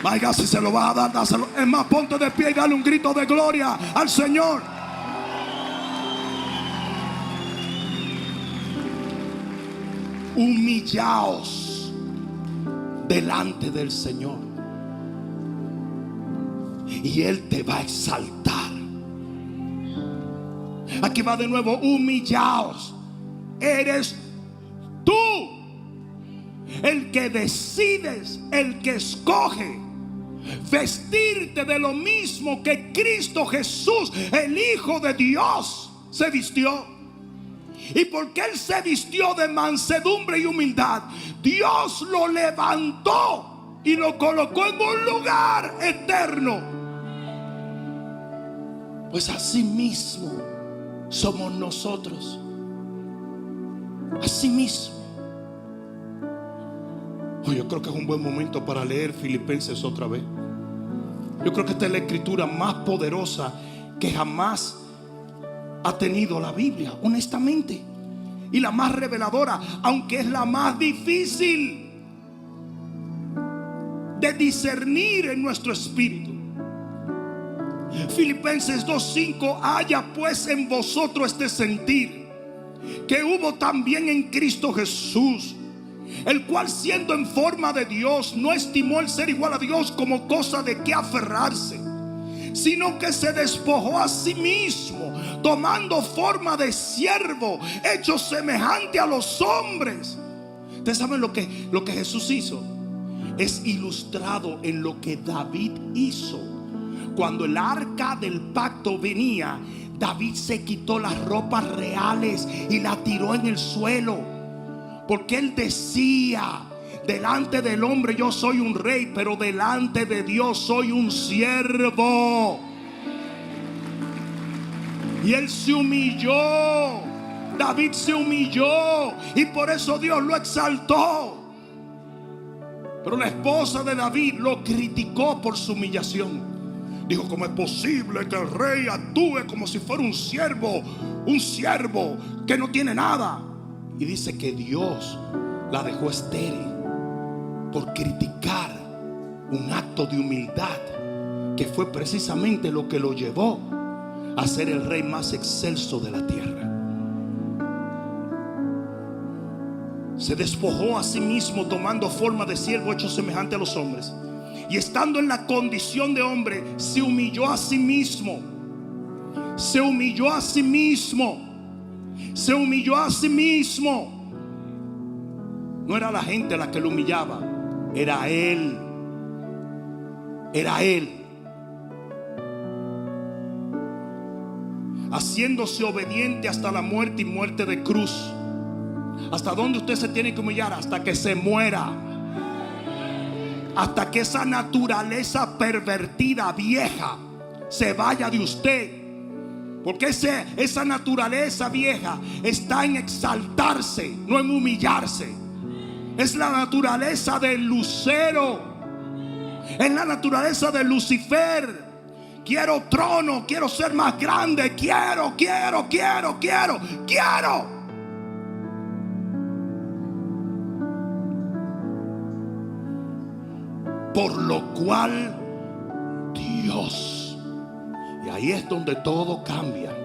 Vaya, si se lo va a dar, dáselo. Es más, ponte de pie y dale un grito de gloria al Señor. Humillaos delante del Señor y Él te va a exaltar. Aquí va de nuevo. Humillaos. Eres tú el que decides, el que escoge vestirte de lo mismo que Cristo Jesús, el Hijo de Dios, se vistió. Y porque Él se vistió de mansedumbre y humildad, Dios lo levantó y lo colocó en un lugar eterno. Pues así mismo somos nosotros. Así mismo. Yo creo que es un buen momento para leer Filipenses otra vez. Yo creo que esta es la escritura más poderosa que jamás ha tenido la Biblia, honestamente, y la más reveladora, aunque es la más difícil de discernir en nuestro espíritu. Filipenses 2:5: haya pues en vosotros este sentir que hubo también en Cristo Jesús, el cual, siendo en forma de Dios, no estimó el ser igual a Dios como cosa de que aferrarse, sino que se despojó a sí mismo, tomando forma de siervo, hecho semejante a los hombres. Ustedes saben lo que Jesús hizo. Es ilustrado en lo que David hizo. Cuando el arca del pacto venía, David se quitó las ropas reales y la tiró en el suelo, porque él decía: delante del hombre yo soy un rey, pero delante de Dios soy un siervo. Y él se humilló. David se humilló y por eso Dios lo exaltó. Pero la esposa de David lo criticó por su humillación. Dijo: ¿cómo es posible que el rey actúe como si fuera un siervo que no tiene nada? Y dice que Dios la dejó estéril por criticar un acto de humildad, que fue precisamente lo que lo llevó a ser el rey más excelso de la tierra. Se despojó a sí mismo, tomando forma de siervo, hecho semejante a los hombres, y estando en la condición de hombre, se humilló a sí mismo. Se humilló a sí mismo. Se humilló a sí mismo. No era la gente la que lo humillaba, era Él. Era Él. Haciéndose obediente hasta la muerte y muerte de cruz. ¿Hasta dónde usted se tiene que humillar? Hasta que se muera. Hasta que esa naturaleza pervertida, vieja, se vaya de usted. Porque esa naturaleza vieja está en exaltarse, no en humillarse. Es la naturaleza del lucero. Es la naturaleza de Lucifer. Quiero trono, quiero ser más grande, quiero. Por lo cual Dios, y ahí es donde todo cambia,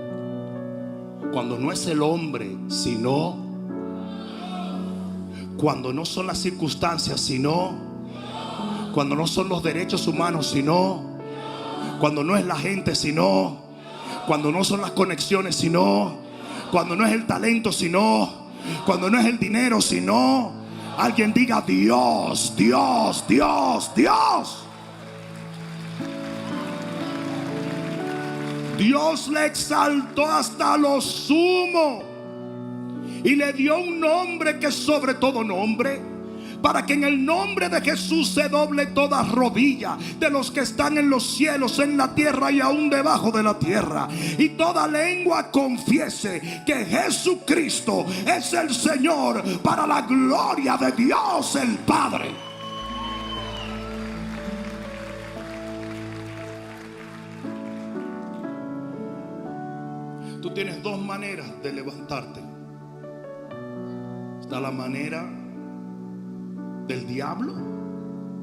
cuando no es el hombre, sino, cuando no son las circunstancias, sino, cuando no son los derechos humanos, sino, cuando no es la gente, sino, cuando no son las conexiones, sino, cuando no es el talento, sino, cuando no es el dinero, sino. Alguien diga: Dios, Dios, Dios, Dios. Dios le exaltó hasta lo sumo y le dio un nombre que es sobre todo nombre, para que en el nombre de Jesús se doble toda rodilla de los que están en los cielos, en la tierra y aún debajo de la tierra, y toda lengua confiese que Jesucristo es el Señor, para la gloria de Dios el Padre. Tú tienes dos maneras de levantarte. Está la manera del diablo,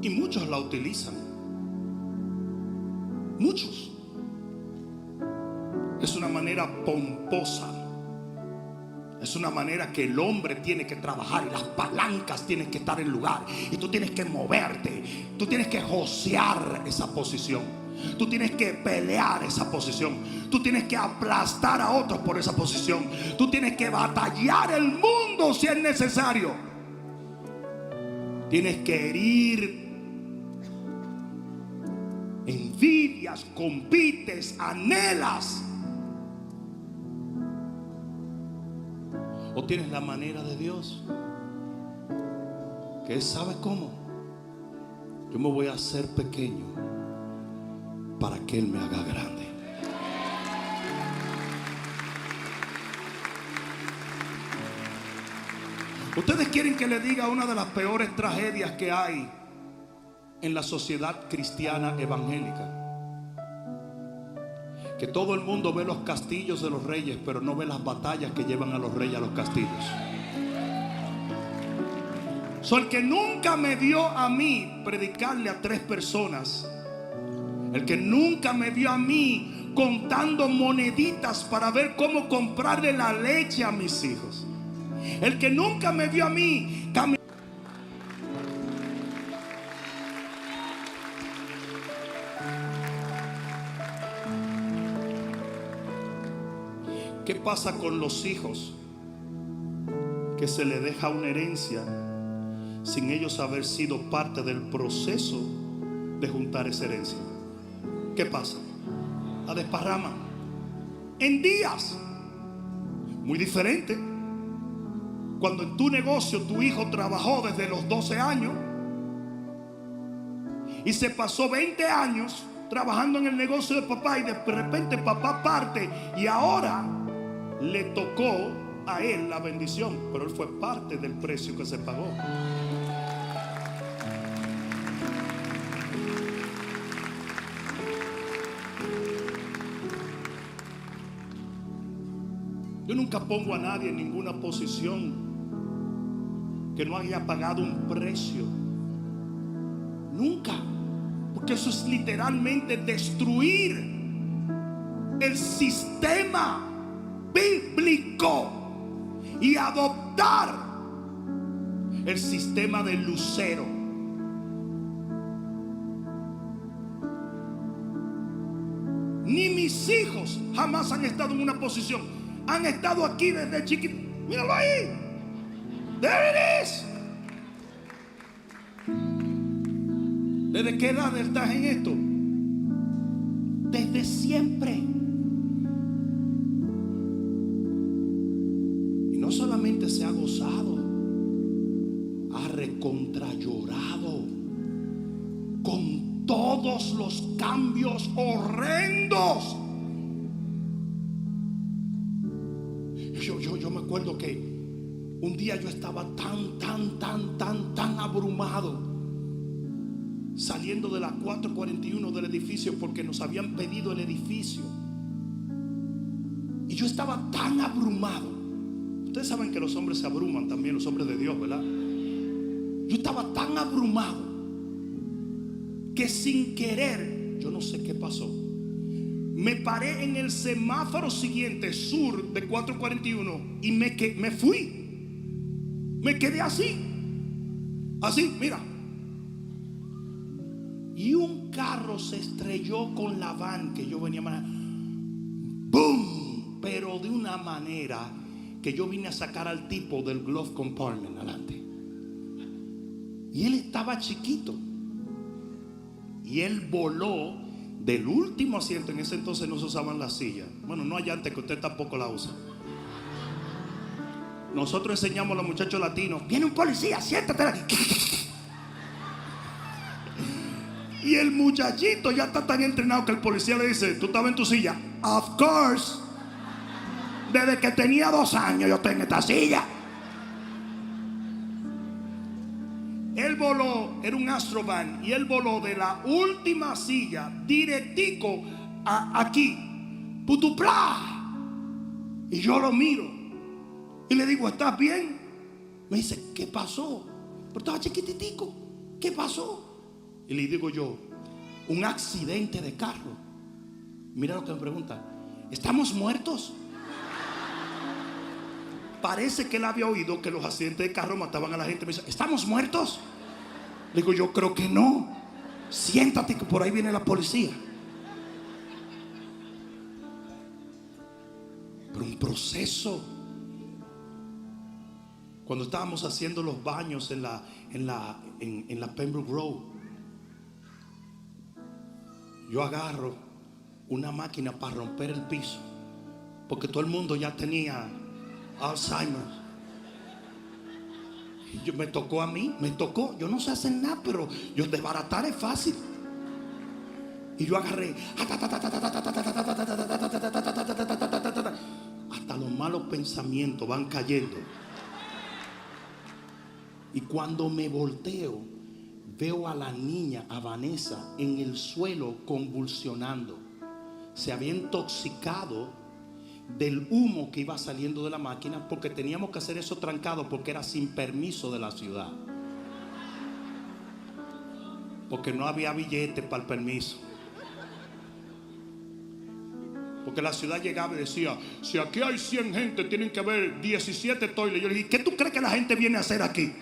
y muchos la utilizan. Muchos. Es una manera pomposa. Es una manera que el hombre tiene que trabajar y las palancas tienen que estar en lugar. Y tú tienes que moverte. Tú tienes que josear esa posición. Tú tienes que pelear esa posición. Tú tienes que aplastar a otros por esa posición. Tú tienes que batallar el mundo si es necesario. Tienes que herir envidias, compites, anhelas. O tienes la manera de Dios, que Él sabe cómo. Yo me voy a hacer pequeño para que Él me haga grande. Ustedes quieren que les diga una de las peores tragedias que hay en la sociedad cristiana evangélica. Que todo el mundo ve los castillos de los reyes, pero no ve las batallas que llevan a los reyes a los castillos. El que nunca me vio a mí predicarle a 3 personas, el que nunca me vio a mí contando moneditas para ver cómo comprarle la leche a mis hijos, el que nunca me vio a mí caminando. ¿Qué pasa con los hijos que se les deja una herencia sin ellos haber sido parte del proceso de juntar esa herencia? ¿Qué pasa? La desparraman en días. Muy diferente cuando en tu negocio tu hijo trabajó desde los 12 años y se pasó 20 años trabajando en el negocio de papá, y de repente papá parte y ahora le tocó a él la bendición, pero él fue parte del precio que se pagó. Yo nunca pongo a nadie en ninguna posición que no haya pagado un precio. Nunca. Porque eso es literalmente destruir el sistema bíblico y adoptar el sistema del lucero. Ni mis hijos jamás han estado en una posición. Han estado aquí desde chiquitos. Míralo ahí. There it is. ¿Desde qué edad estás en esto? Desde siempre. Y no solamente se ha gozado, ha recontrallorado con todos los cambios horrendos. Yo me acuerdo que un día yo estaba tan abrumado, saliendo de la 441 del edificio, porque nos habían pedido el edificio. Y yo estaba tan abrumado. Ustedes saben que los hombres se abruman también, los hombres de Dios, ¿verdad? Yo estaba tan abrumado que sin querer, yo no sé qué pasó, me paré en el semáforo siguiente, sur de 441, y me fui. Me quedé así, mira. Y un carro se estrelló con la van que yo venía manejando. ¡Boom! Pero de una manera que yo vine a sacar al tipo del glove compartment adelante. Y él estaba chiquito. Y él voló del último asiento. En ese entonces no se usaban las sillas. Bueno, no hay antes, que usted tampoco la usa. Nosotros enseñamos a los muchachos latinos: viene un policía, siéntate. Y el muchachito ya está tan entrenado que el policía le dice: ¿tú estabas en tu silla? Of course. Desde que tenía 2 años yo tengo esta silla. Él voló, era un Astrovan, y él voló de la última silla directico a aquí. Putupla. Y yo lo miro y le digo: ¿estás bien? Me dice: ¿qué pasó? Pero estaba chiquititico. ¿Qué pasó? Y le digo yo: un accidente de carro. Mira lo que me pregunta: ¿estamos muertos? Parece que él había oído que los accidentes de carro mataban a la gente. Me dice: ¿estamos muertos? Le digo: yo creo que no. Siéntate que por ahí viene la policía. Pero un proceso. Cuando estábamos haciendo los baños en la Pembroke Road, yo agarro una máquina para romper el piso, porque todo el mundo ya tenía Alzheimer. Me tocó a mí, yo no sé hacer nada, pero yo desbaratar es fácil. Y yo agarré, hasta los malos pensamientos van cayendo. Y cuando me volteo, veo a la niña, a Vanessa, en el suelo convulsionando. Se había intoxicado del humo que iba saliendo de la máquina, porque teníamos que hacer eso trancado, porque era sin permiso de la ciudad, porque no había billete para el permiso. Porque la ciudad llegaba y decía: si aquí hay 100 gente, tienen que haber 17 toiles. Yo le dije: ¿qué tú crees que la gente viene a hacer aquí?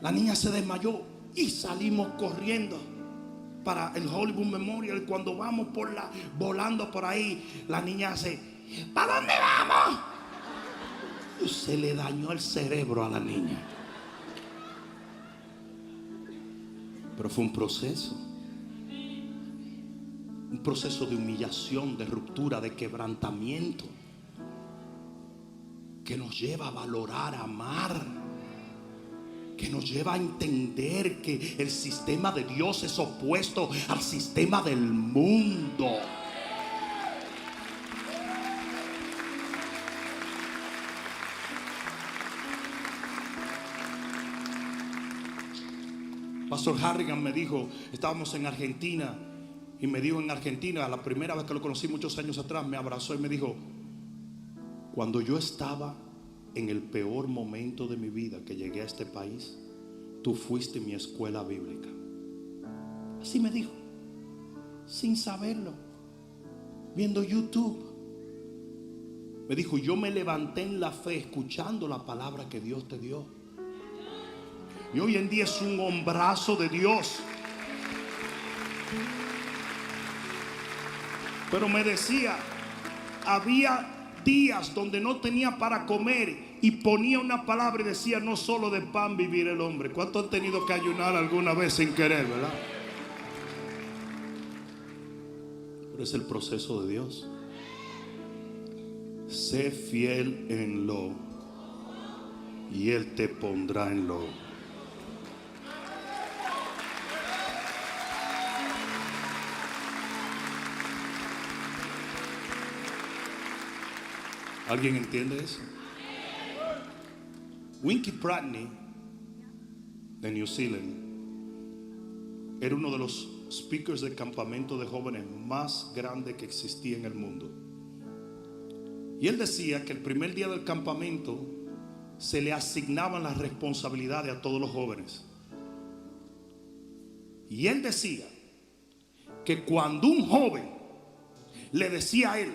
La niña se desmayó y salimos corriendo para el Hollywood Memorial. Cuando vamos volando por ahí, la niña hace: ¿para dónde vamos? Se le dañó el cerebro a la niña. Pero fue un proceso de humillación, de ruptura, de quebrantamiento, que nos lleva a valorar, a amar, que nos lleva a entender que el sistema de Dios es opuesto al sistema del mundo. Pastor Harrigan me dijo, estábamos en Argentina, y me dijo: en Argentina, la primera vez que lo conocí muchos años atrás, me abrazó y me dijo: cuando yo estaba en el peor momento de mi vida, que llegué a este país, tú fuiste mi escuela bíblica. Así me dijo, sin saberlo, viendo YouTube. Me dijo: yo me levanté en la fe escuchando la palabra que Dios te dio, y hoy en día es un hombrazo de Dios. Pero me decía, había días donde no tenía para comer y ponía una palabra y decía: no solo de pan vivirá el hombre. ¿Cuántos han tenido que ayunar alguna vez sin querer, verdad? Pero es el proceso de Dios. Sé fiel en lo, y Él te pondrá en lo. ¿Alguien entiende eso? Winky Pratney, de New Zealand, era uno de los speakers del campamento de jóvenes más grande que existía en el mundo. Y él decía que el primer día del campamento se le asignaban las responsabilidades a todos los jóvenes. Y él decía que cuando un joven le decía a él: